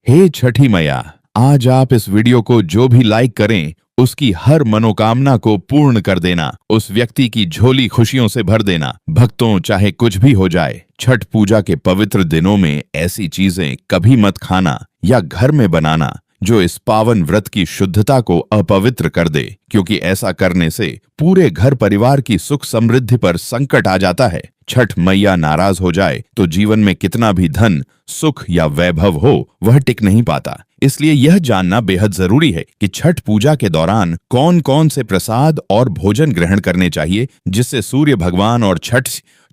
हे छठी मैया, आज आप इस वीडियो को जो भी लाइक करें उसकी हर मनोकामना को पूर्ण कर देना, उस व्यक्ति की झोली खुशियों से भर देना। भक्तों, चाहे कुछ भी हो जाए, छठ पूजा के पवित्र दिनों में ऐसी चीजें कभी मत खाना या घर में बनाना जो इस पावन व्रत की शुद्धता को अपवित्र कर दे, क्योंकि ऐसा करने से पूरे घर परिवार की सुख समृद्धि पर संकट आ जाता है। छठ मैया नाराज हो जाए तो जीवन में कितना भी धन, सुख या वैभव हो वह टिक नहीं पाता। इसलिए यह जानना बेहद जरूरी है कि छठ पूजा के दौरान कौन कौन से प्रसाद और भोजन ग्रहण करने चाहिए, जिससे सूर्य भगवान और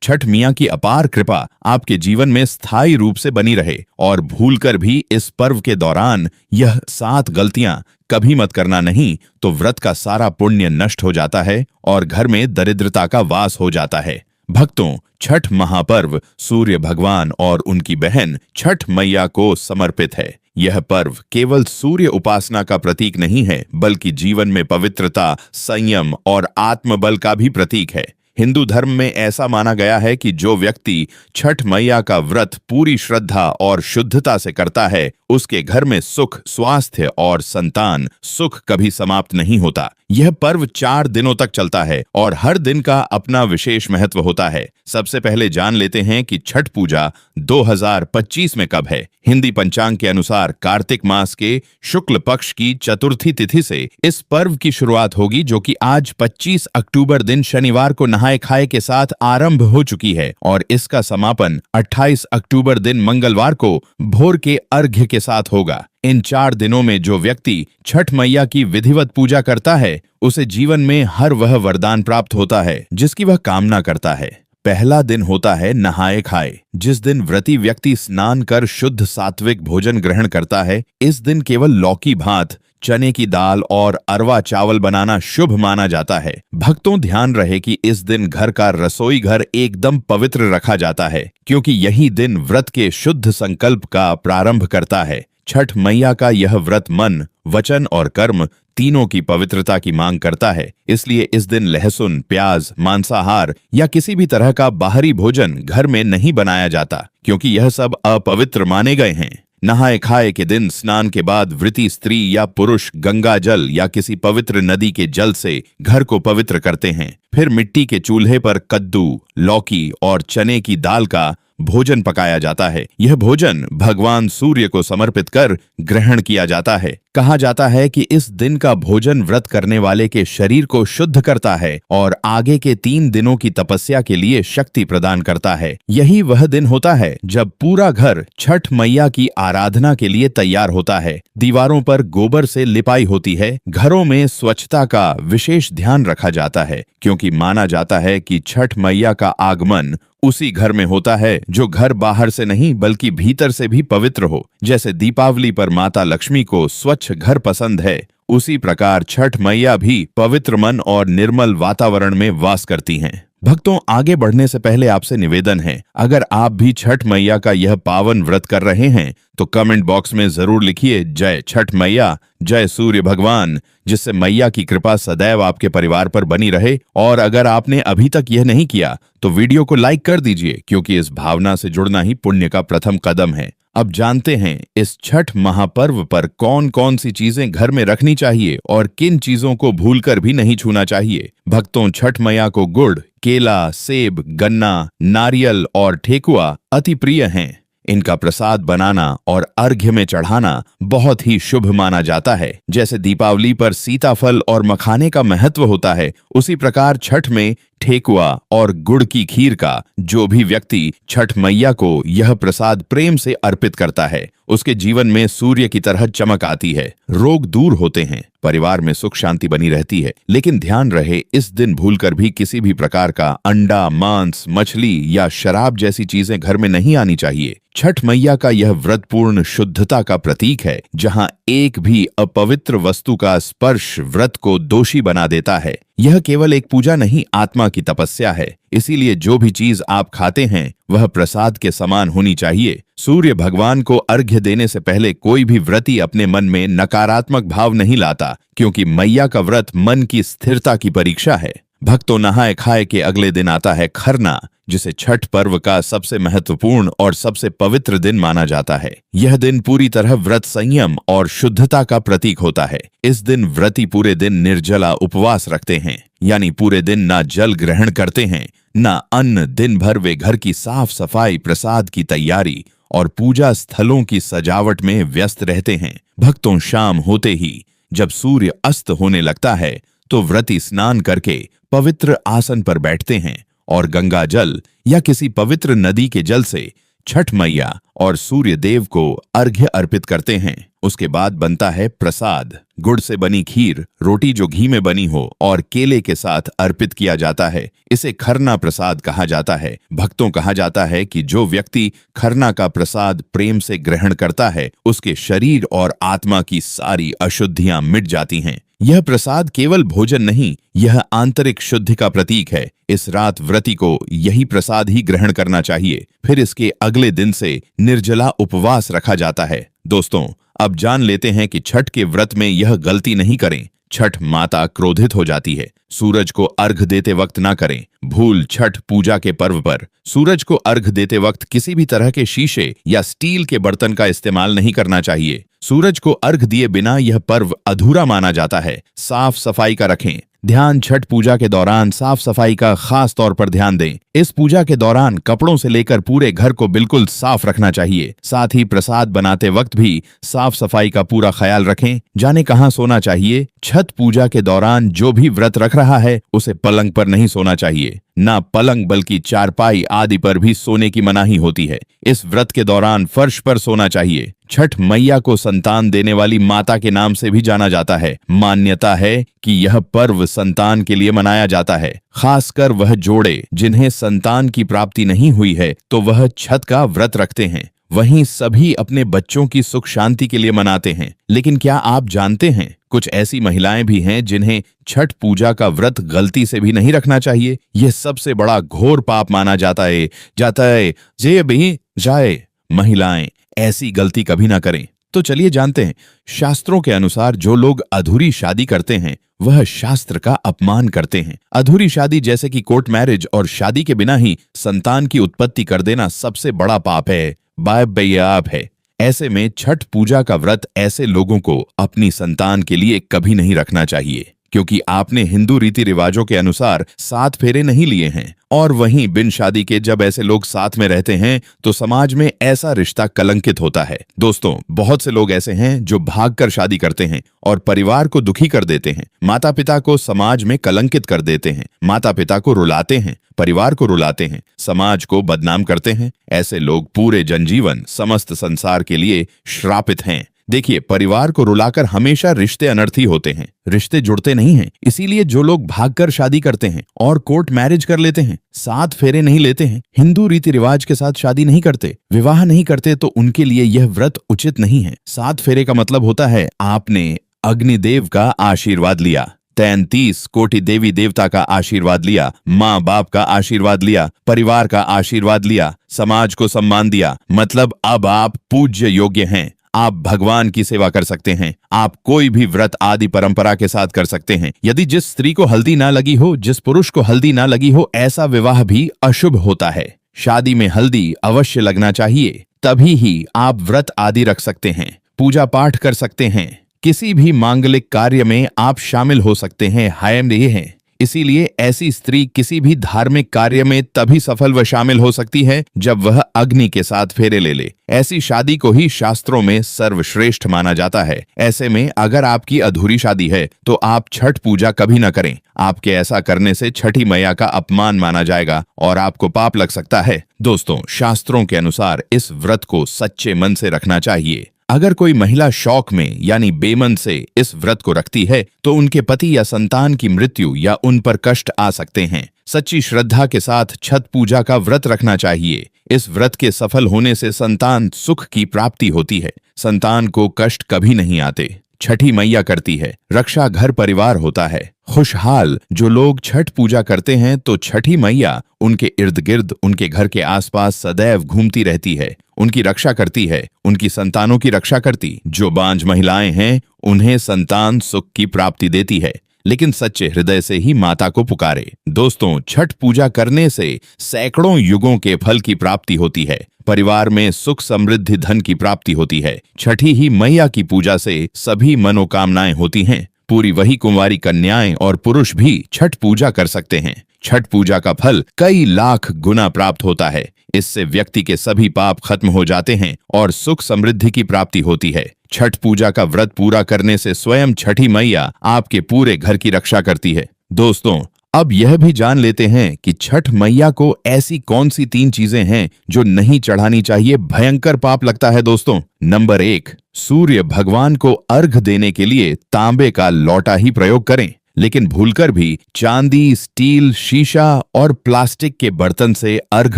छठ मियाँ की अपार कृपा आपके जीवन में स्थायी रूप से बनी रहे। और भूलकर भी इस पर्व के दौरान यह 7 गलतियां कभी मत करना, नहीं तो व्रत का सारा पुण्य नष्ट हो जाता है और घर में दरिद्रता का वास हो जाता है। भक्तों, छठ महापर्व सूर्य भगवान और उनकी बहन छठ मैया को समर्पित है। यह पर्व केवल सूर्य उपासना का प्रतीक नहीं है, बल्कि जीवन में पवित्रता, संयम और आत्मबल का भी प्रतीक है। हिंदू धर्म में ऐसा माना गया है कि जो व्यक्ति छठ मैया का व्रत पूरी श्रद्धा और शुद्धता से करता है, उसके घर में सुख, स्वास्थ्य और संतान सुख कभी समाप्त नहीं होता। यह पर्व 4 दिनों तक चलता है और हर दिन का अपना विशेष महत्व होता है। सबसे पहले जान लेते हैं कि छठ पूजा 2025 में कब है। हिंदी पंचांग के अनुसार कार्तिक मास के शुक्ल पक्ष की चतुर्थी तिथि से इस पर्व की शुरुआत होगी, जो कि आज 25 अक्टूबर दिन शनिवार को नहाए खाए के साथ आरंभ हो चुकी है और इसका समापन 28 अक्टूबर दिन मंगलवार को भोर के अर्घ्य के साथ होगा। इन 4 दिनों में जो व्यक्ति छठ मैया की विधिवत पूजा करता है, उसे जीवन में हर वह वरदान प्राप्त होता है जिसकी वह कामना करता है। पहला दिन होता है नहाए खाए, जिस दिन व्रती व्यक्ति स्नान कर शुद्ध सात्विक भोजन ग्रहण करता है। इस दिन केवल लौकी भात, चने की दाल और अरवा चावल बनाना शुभ माना जाता है। भक्तों, ध्यान रहे कि इस दिन घर का रसोई घर एकदम पवित्र रखा जाता है, क्योंकि यही दिन व्रत के शुद्ध संकल्प का प्रारंभ करता है। छठ मैया का यह व्रत मन, वचन और कर्म तीनों की पवित्रता की मांग करता है। इसलिए इस दिन लहसुन, प्याज, मांसाहार या किसी भी तरह का बाहरी भोजन घर में नहीं बनाया जाता, क्योंकि यह सब अपवित्र माने गए हैं। नहाए खाए के दिन स्नान के बाद व्रती स्त्री या पुरुष गंगा जल या किसी पवित्र नदी के जल से घर को पवित्र करते हैं। फिर मिट्टी के चूल्हे पर कद्दू, लौकी और चने की दाल का भोजन पकाया जाता है। यह भोजन भगवान सूर्य को समर्पित कर ग्रहण किया जाता है। कहा जाता है कि इस दिन का भोजन व्रत करने वाले के शरीर को शुद्ध करता है और आगे के 3 दिनों की तपस्या के लिए शक्ति प्रदान करता है। यही वह दिन होता है जब पूरा घर छठ मैया की आराधना के लिए तैयार होता है। दीवारों पर गोबर से लिपाई होती है। घरों में स्वच्छता का विशेष ध्यान रखा जाता है, क्योंकि माना जाता है कि छठ मैया का आगमन उसी घर में होता है जो घर बाहर से नहीं बल्कि भीतर से भी पवित्र हो। जैसे दीपावली पर माता लक्ष्मी को स्वच्छ घर पसंद है, उसी प्रकार छठ मैया भी पवित्र मन और निर्मल वातावरण में वास करती हैं। भक्तों, आगे बढ़ने से पहले आपसे निवेदन है, अगर आप भी छठ मैया का यह पावन व्रत कर रहे हैं तो कमेंट बॉक्स में जरूर लिखिए जय छठ मैया, जय सूर्य भगवान, जिससे मैया की कृपा सदैव आपके परिवार पर बनी रहे। और अगर आपने अभी तक यह नहीं किया तो वीडियो को लाइक कर दीजिए, क्योंकि इस भावना से जुड़ना ही पुण्य का प्रथम कदम है। अब जानते हैं इस छठ महापर्व पर कौन कौन सी चीजें घर में रखनी चाहिए और किन चीजों को भूलकर भी नहीं छूना चाहिए। भक्तों, छठ मैया को गुड़, केला, सेब, गन्ना, नारियल और ठेकुआ अति प्रिय हैं। इनका प्रसाद बनाना और अर्घ्य में चढ़ाना बहुत ही शुभ माना जाता है। जैसे दीपावली पर सीताफल और मखाने का महत्व होता है, उसी प्रकार छठ में ठेकुआ और गुड़ की खीर का जो भी व्यक्ति छठ मैया को यह प्रसाद प्रेम से अर्पित करता है, उसके जीवन में सूर्य की तरह चमक आती है, रोग दूर होते हैं, परिवार में सुख शांति बनी रहती है। लेकिन ध्यान रहे, इस दिन भूलकर भी किसी भी प्रकार का अंडा, मांस, मछली या शराब जैसी चीजें घर में नहीं आनी चाहिए। छठ मैया का यह व्रत पूर्ण शुद्धता का प्रतीक है, जहां एक भी अपवित्र वस्तु का स्पर्श व्रत को दोषी बना देता है। यह केवल एक पूजा नहीं, आत्मा की तपस्या है। इसीलिए जो भी चीज आप खाते हैं वह प्रसाद के समान होनी चाहिए। सूर्य भगवान को अर्घ्य देने से पहले कोई भी व्रती अपने मन में नकारात्मक भाव नहीं लाता, क्योंकि मैया का व्रत मन की स्थिरता की परीक्षा है। भक्तों, नहाए खाए के अगले दिन आता है खरना, जिसे छठ पर्व का सबसे महत्वपूर्ण और सबसे पवित्र दिन माना जाता है। यह दिन पूरी तरह व्रत, संयम और शुद्धता का प्रतीक होता है। इस दिन व्रती पूरे दिन निर्जला उपवास रखते हैं, यानी पूरे दिन ना जल ग्रहण करते हैं, ना अन्न। दिन भर वे घर की साफ सफाई, प्रसाद की तैयारी और पूजा स्थलों की सजावट में व्यस्त रहते हैं। भक्तों, शाम होते ही जब सूर्य अस्त होने लगता है तो व्रती स्नान करके पवित्र आसन पर बैठते हैं और गंगा जल या किसी पवित्र नदी के जल से छठ मैया और सूर्य देव को अर्घ्य अर्पित करते हैं। उसके बाद बनता है प्रसाद। गुड़ से बनी खीर, रोटी जो घी में बनी हो और केले के साथ अर्पित किया जाता है। इसे खरना प्रसाद कहा जाता है। भक्तों, कहा जाता है कि जो व्यक्ति खरना का प्रसाद प्रेम से ग्रहण करता है, उसके शरीर और आत्मा की सारी अशुद्धियां मिट जाती हैं। यह प्रसाद केवल भोजन नहीं, यह आंतरिक शुद्धि का प्रतीक है। इस रात व्रती को यही प्रसाद ही ग्रहण करना चाहिए। फिर इसके अगले दिन से निर्जला उपवास रखा जाता है। दोस्तों, अब जान लेते हैं कि छठ के व्रत में यह गलती नहीं करें। छठ माता क्रोधित हो जाती है। सूरज को अर्घ देते वक्त ना करें भूल। छठ पूजा के पर्व पर सूरज को अर्घ देते वक्त किसी भी तरह के शीशे या स्टील के बर्तन का इस्तेमाल नहीं करना चाहिए। सूरज को अर्घ दिए बिना यह पर्व अधूरा माना जाता है। साफ सफाई का रखें ध्यान। छठ पूजा के दौरान साफ सफाई का खास तौर पर ध्यान दें। इस पूजा के दौरान कपड़ों से लेकर पूरे घर को बिल्कुल साफ रखना चाहिए। साथ ही प्रसाद बनाते वक्त भी साफ सफाई का पूरा ख्याल रखें। जाने कहाँ सोना चाहिए। छठ पूजा के दौरान जो भी व्रत रख रहा है उसे पलंग पर नहीं सोना चाहिए। ना पलंग बल्कि चारपाई आदि पर भी सोने की मनाही होती है। इस व्रत के दौरान फर्श पर सोना चाहिए। छठ मैया को संतान देने वाली माता के नाम से भी जाना जाता है। मान्यता है कि यह पर्व संतान के लिए मनाया जाता है। खासकर वह जोड़े जिन्हें संतान की प्राप्ति नहीं हुई है तो वह छठ का व्रत रखते हैं। वहीं सभी अपने बच्चों की सुख शांति के लिए मनाते हैं। लेकिन क्या आप जानते हैं, कुछ ऐसी महिलाएं भी हैं जिन्हें छठ पूजा का व्रत गलती से भी नहीं रखना चाहिए। यह सबसे बड़ा घोर पाप माना जाता है। जे भी जाए। महिलाएं ऐसी गलती कभी ना करें। तो चलिए जानते हैं, शास्त्रों के अनुसार जो लोग अधूरी शादी करते हैं वह शास्त्र का अपमान करते हैं। अधूरी शादी जैसे कि कोर्ट मैरिज और शादी के बिना ही संतान की उत्पत्ति कर देना सबसे बड़ा पाप है, बाप है। ऐसे में छठ पूजा का व्रत ऐसे लोगों को अपनी संतान के लिए कभी नहीं रखना चाहिए, क्योंकि आपने हिंदू रीति रिवाजों के अनुसार 7 फेरे नहीं लिए हैं। और वहीं बिन शादी के जब ऐसे लोग साथ में रहते हैं तो समाज में ऐसा रिश्ता कलंकित होता है। दोस्तों, बहुत से लोग ऐसे हैं जो भागकर शादी करते हैं और परिवार को दुखी कर देते हैं। माता पिता को समाज में कलंकित कर देते हैं। माता पिता को रुलाते हैं, परिवार को रुलाते हैं, समाज को बदनाम करते हैं। ऐसे लोग पूरे जनजीवन समस्त संसार के लिए श्रापित हैं। देखिए, परिवार को रुलाकर हमेशा रिश्ते अनर्थी होते हैं, रिश्ते जुड़ते नहीं हैं। इसीलिए जो लोग भागकर शादी करते हैं और कोर्ट मैरिज कर लेते हैं, 7 फेरे नहीं लेते हैं, हिंदू रीति रिवाज के साथ शादी नहीं करते, विवाह नहीं करते, तो उनके लिए यह व्रत उचित नहीं है। 7 फेरे का मतलब होता है आपने अग्निदेव का आशीर्वाद लिया, 33 कोटि देवी देवता का आशीर्वाद लिया, माँ बाप का आशीर्वाद लिया, परिवार का आशीर्वाद लिया, समाज को सम्मान दिया। मतलब अब आप पूज्य योग्य हैं। आप भगवान की सेवा कर सकते हैं। आप कोई भी व्रत आदि परंपरा के साथ कर सकते हैं। यदि जिस स्त्री को हल्दी ना लगी हो, जिस पुरुष को हल्दी ना लगी हो, ऐसा विवाह भी अशुभ होता है। शादी में हल्दी अवश्य लगना चाहिए, तभी ही आप व्रत आदि रख सकते हैं, पूजा पाठ कर सकते हैं, किसी भी मांगलिक कार्य में आप शामिल हो सकते हैं। हायम ये है। इसीलिए ऐसी स्त्री किसी भी धार्मिक कार्य में तभी सफल व शामिल हो सकती है जब वह अग्नि के साथ फेरे ले ले। ऐसी शादी को ही शास्त्रों में सर्वश्रेष्ठ माना जाता है। ऐसे में अगर आपकी अधूरी शादी है तो आप छठ पूजा कभी न करें। आपके ऐसा करने से छठी मैया का अपमान माना जाएगा और आपको पाप लग सकता है। दोस्तों, शास्त्रों के अनुसार इस व्रत को सच्चे मन से रखना चाहिए। अगर कोई महिला शौक में यानी बेमन से इस व्रत को रखती है तो उनके पति या संतान की मृत्यु या उन पर कष्ट आ सकते हैं। सच्ची श्रद्धा के साथ छठ पूजा का व्रत रखना चाहिए। इस व्रत के सफल होने से संतान सुख की प्राप्ति होती है। संतान को कष्ट कभी नहीं आते। छठी मैया करती है, रक्षा घर परिवार होता है खुशहाल। जो लोग छठ पूजा करते हैं तो छठी मैया उनके इर्द गिर्द, उनके घर के आसपास सदैव घूमती रहती है, उनकी रक्षा करती है, उनकी संतानों की रक्षा करती। जो बांझ महिलाएं हैं उन्हें संतान सुख की प्राप्ति देती है। लेकिन सच्चे हृदय से ही माता को पुकारे। दोस्तों, छठ पूजा करने से सैकड़ों युगों के फल की प्राप्ति होती है। परिवार में सुख समृद्धि धन की प्राप्ति होती है। छठी ही मैया की पूजा से सभी मनोकामनाएं होती हैं। पूरी वही कुंवारी कन्याएं और पुरुष भी छठ पूजा कर सकते हैं। छठ पूजा का फल कई लाख गुना प्राप्त होता है। इससे व्यक्ति के सभी पाप खत्म हो जाते हैं और सुख समृद्धि की प्राप्ति होती है। छठ पूजा का व्रत पूरा करने से स्वयं छठी मैया आपके पूरे घर की रक्षा करती है। दोस्तों, अब यह भी जान लेते हैं कि छठ मैया को ऐसी कौन सी 3 चीजें हैं जो नहीं चढ़ानी चाहिए, भयंकर पाप लगता है। दोस्तों, नंबर 1, सूर्य भगवान को अर्घ देने के लिए तांबे का लौटा ही प्रयोग करें, लेकिन भूलकर भी चांदी, स्टील, शीशा और प्लास्टिक के बर्तन से अर्घ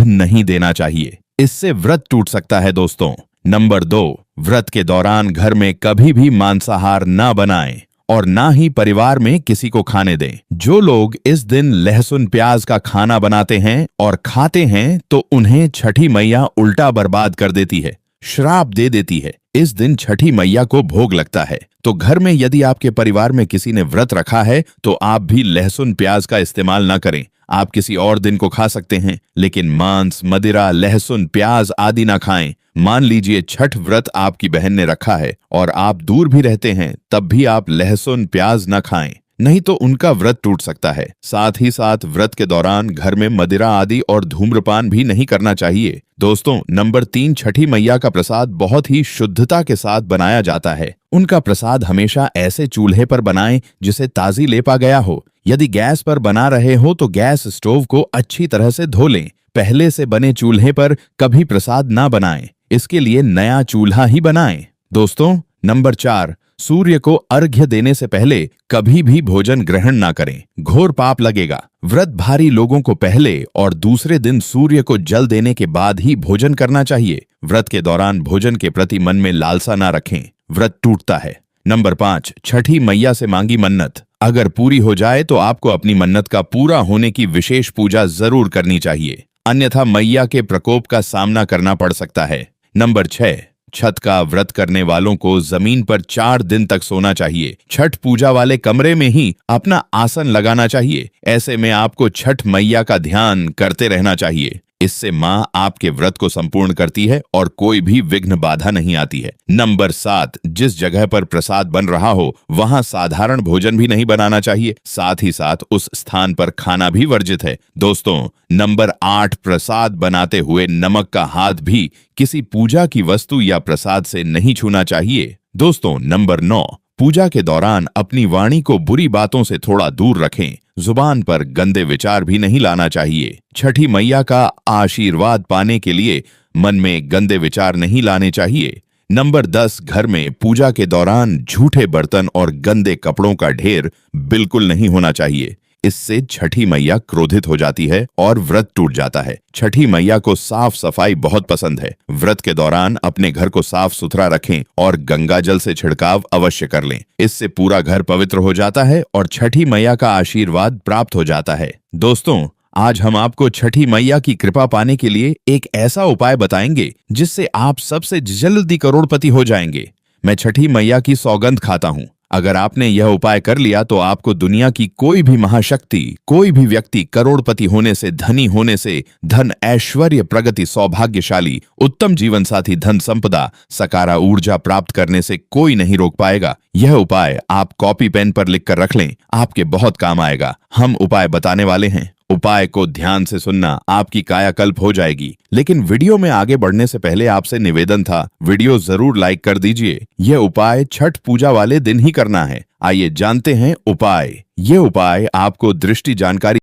नहीं देना चाहिए। इससे व्रत टूट सकता है। दोस्तों, नंबर 2, व्रत के दौरान घर में कभी भी मांसाहार ना बनाएं और ना ही परिवार में किसी को खाने दें। जो लोग इस दिन लहसुन प्याज का खाना बनाते हैं और खाते हैं तो उन्हें छठी मैया उल्टा बर्बाद कर देती है, श्राप दे देती है। इस दिन छठी मैया को भोग लगता है। तो घर में यदि आपके परिवार में किसी ने व्रत रखा है तो आप भी लहसुन प्याज का इस्तेमाल न करें। आप किसी और दिन को खा सकते हैं, लेकिन मांस, मदिरा, लहसुन, प्याज आदि ना खाएं। मान लीजिए छठ व्रत आपकी बहन ने रखा है और आप दूर भी रहते हैं, तब भी आप लहसुन प्याज न खाएं, नहीं तो उनका व्रत टूट सकता है। साथ ही साथ व्रत के दौरान घर में मदिरा आदि और धूम्रपान भी नहीं करना चाहिए। दोस्तों, नंबर 3, छठी मैया का प्रसाद बहुत ही शुद्धता के साथ बनाया जाता है। उनका प्रसाद हमेशा ऐसे चूल्हे पर बनाएं जिसे ताजी लेपा गया हो। यदि गैस पर बना रहे हो तो गैस स्टोव को अच्छी तरह से धो लें। पहले से बने चूल्हे पर कभी प्रसाद ना बनाएं, इसके लिए नया चूल्हा ही बनाएं। दोस्तों, नंबर 4, सूर्य को अर्घ्य देने से पहले कभी भी भोजन ग्रहण ना करें, घोर पाप लगेगा। व्रत भारी लोगों को पहले और दूसरे दिन सूर्य को जल देने के बाद ही भोजन करना चाहिए। व्रत के दौरान भोजन के प्रति मन में लालसा ना रखें, व्रत टूटता है। नंबर 5, छठी मैया से मांगी मन्नत अगर पूरी हो जाए तो आपको अपनी मन्नत का पूरा होने की विशेष पूजा जरूर करनी चाहिए, अन्यथा मैया के प्रकोप का सामना करना पड़ सकता है। नंबर 6, छठ का व्रत करने वालों को जमीन पर 4 दिन तक सोना चाहिए। छठ पूजा वाले कमरे में ही अपना आसन लगाना चाहिए। ऐसे में आपको छठ मैया का ध्यान करते रहना चाहिए। इससे माँ आपके व्रत को संपूर्ण करती है और कोई भी विघ्न बाधा नहीं आती है। नंबर 7, जिस जगह पर प्रसाद बन रहा हो वहां साधारण भोजन भी नहीं बनाना चाहिए। साथ ही साथ उस स्थान पर खाना भी वर्जित है। दोस्तों, नंबर 8, प्रसाद बनाते हुए नमक का हाथ भी किसी पूजा की वस्तु या प्रसाद से नहीं छूना चाहिए। दोस्तों, नंबर 9, पूजा के दौरान अपनी वाणी को बुरी बातों से थोड़ा दूर रखें। जुबान पर गंदे विचार भी नहीं लाना चाहिए। छठी मैया का आशीर्वाद पाने के लिए मन में गंदे विचार नहीं लाने चाहिए। नंबर 10, घर में पूजा के दौरान झूठे बर्तन और गंदे कपड़ों का ढेर बिल्कुल नहीं होना चाहिए। इससे छठी मैया क्रोधित हो जाती है और व्रत टूट जाता है। छठी मैया को साफ सफाई बहुत पसंद है। व्रत के दौरान अपने घर को साफ सुथरा रखें और गंगा जल से छिड़काव अवश्य कर लें। इससे पूरा घर पवित्र हो जाता है और छठी मैया का आशीर्वाद प्राप्त हो जाता है। दोस्तों, आज हम आपको छठी मैया की कृपा पाने के लिए एक ऐसा उपाय बताएंगे जिससे आप सबसे जल्दी करोड़पति हो जाएंगे। मैं छठी मैया की सौगंध खाता हूँ, अगर आपने यह उपाय कर लिया तो आपको दुनिया की कोई भी महाशक्ति, कोई भी व्यक्ति करोड़पति होने से, धनी होने से, धन, ऐश्वर्य, प्रगति, सौभाग्यशाली, उत्तम जीवन साथी, धन संपदा, सकारा ऊर्जा प्राप्त करने से कोई नहीं रोक पाएगा। यह उपाय आप कॉपी पेन पर लिखकर रख लें, आपके बहुत काम आएगा। हम उपाय बताने वाले हैं, उपाय को ध्यान से सुनना, आपकी कायाकल्प हो जाएगी। लेकिन वीडियो में आगे बढ़ने से पहले आपसे निवेदन था, वीडियो जरूर लाइक कर दीजिए। यह उपाय छठ पूजा वाले दिन ही करना है। आइए जानते हैं उपाय। ये उपाय आपको दृष्टि जानकारी